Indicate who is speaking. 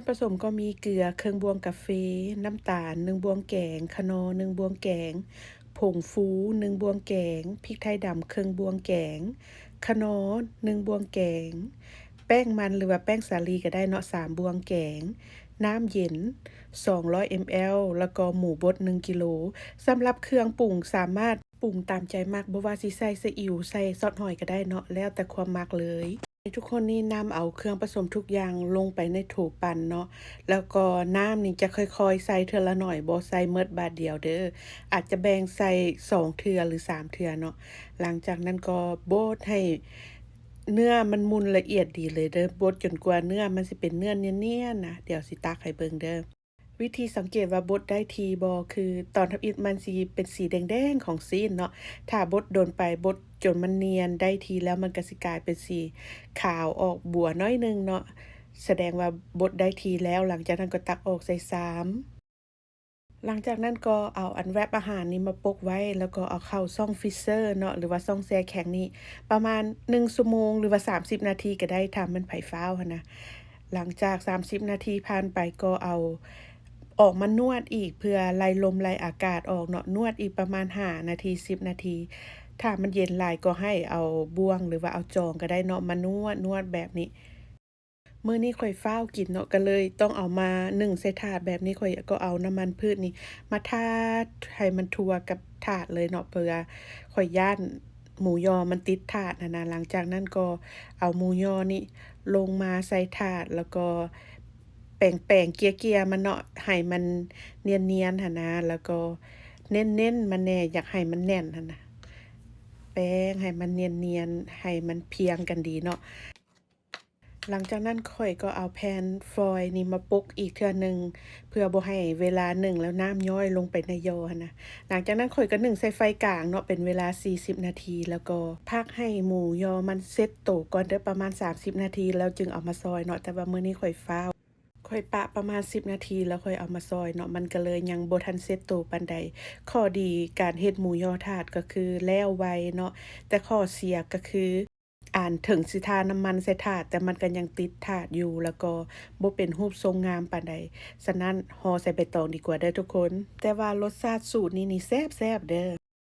Speaker 1: ผสมก็มีเกลือครึ่งบวงกาแฟน้ำตาล1บวงแกงคะนอ1บวงแกงผงฟู1บวงแกงพริกไทยดำครึ่งบวงแกงคะนอ1บวงแกงแป้งมันหรือว่าแป้งสาลีก็ได้เนาะ3บวงแกงน้ำเย็น200 ml แล้วก็หมูบด1กิโลสำหรับเครื่องปรุงสามารถปรุงตามใจมักบ่ว่าสิใส่ซีอิ๊วใส่ซอสหอยก็ได้เนาะแล้วแต่ความมักเลยทุกคนนี่นำเอาเครื่องผสมทุกอย่างลงไปในโถปั่นเนาะแล้วก็น้ำนี่จะค่อยๆใส่เทื่อละหน่อยบ่ใส่หมดบาดเดียวเด้ออาจจะแบ่งใส่2เทื่อหรือ3เทื่อเนาะหลังจากนั้นก็บดให้เนื้อมันมุนละเอียดดีเลยเด้อบดจนกว่าเนื้อมันสิเป็นเนื้อเนียนๆนะเดี๋ยวสิตักให้เบิ่งเด้อ วิธีสังเกตว่าบดได้ทีบ่คือตอนทำอิฐมันสิเป็นสีแดงๆของซีนเนาะถ้าบดโดนไปบดจนมันเนียนได้ทีแล้วมันก็สิกลายเป็นสีขาวออกบัวน้อยหนึ่งเนาะแสดงว่าบดได้ทีแล้วหลังจากนั้นก็ตักออกใส่ซ้ำหลังจากนั้นก็เอาอันแรปอาหารนี้มาปกไว้แล้วก็เอาเข้าช่องฟรีซเซอร์เนาะหรือว่าช่องแช่แข็งนี่ประมาณ1ชั่วโมงหรือว่า30นาทีก็ได้ถ้ามันไผฟ้าวหั้นนะหลังจาก30นาทีผ่านไปก็เอาออกมานวดอีกเพื่อไล่ลมไล่อากาศออกเนาะนวดอีกประมาณ5นาที10นาทีถ้ามันเย็นหลายก็ให้เอาบ่วงหรือว่าเอาจองก็ได้เนาะมานวดแบบนี้ มื้อนี้ข้อยฟ้าวกินเนาะก็เลยต้องเอามานึ่งใส่ถาดแบบนี้ข้อยก็เอาน้ำมันพืชนี่มาทาให้มันทั่วกับถาดเลยเนาะเพื่อข้อยย้านหมูยอมันติดถาดหั้นนะหลังจากนั้นก็เอาหมูยอนี่ลงมาใส่ถาดแล้วก็แป้งๆเกลี่ยๆมันเนาะให้มันเนียนๆหั้นนะแล้วก็เน้นๆมันแหน่อยากให้มันแน่นหั้นนะแป้งให้มันเนียนๆให้มันเพียงกันดีเนาะ หลังจากนั้นข้อยก็เอาแผ่นฟอยล์นี่มาปกอีกเทื่อหนึ่งเพื่อบ่ให้เวลานึ่งแล้วน้ำย้อยลงไปในยอหั้นนะหลังจากนั้นข้อยก็นึ่งใส่ไฟกลางเนาะเป็นเวลา40นาทีแล้วก็พักให้หมูยอมันเซ็ตโตก่อนเด้อประมาณ30นาทีแล้วจึงเอามาซอยเนาะแต่ว่ามื้อนี้ข้อยฟ้าวข้อยปะประมาณ10นาทีแล้วค่อยเอามาซอยเนาะมันก็เลยยังบ่ทันเซ็ตโตปานใดข้อดีการเฮ็ดหมูยอถาดก็คือแล้วไวเนาะแต่ข้อเสียก็คือ ถึงสิทาน้ำมันใส่ถาดแต่มันก็ยังติดถาดอยู่แล้วก็บ่เป็นรูปทรงงามปานใดฉะนั้นห่อใส่ใบตองดีกว่าเด้อทุกคนแต่ว่ารสชาติสูตรนี้นี่แซ่บๆเด้อ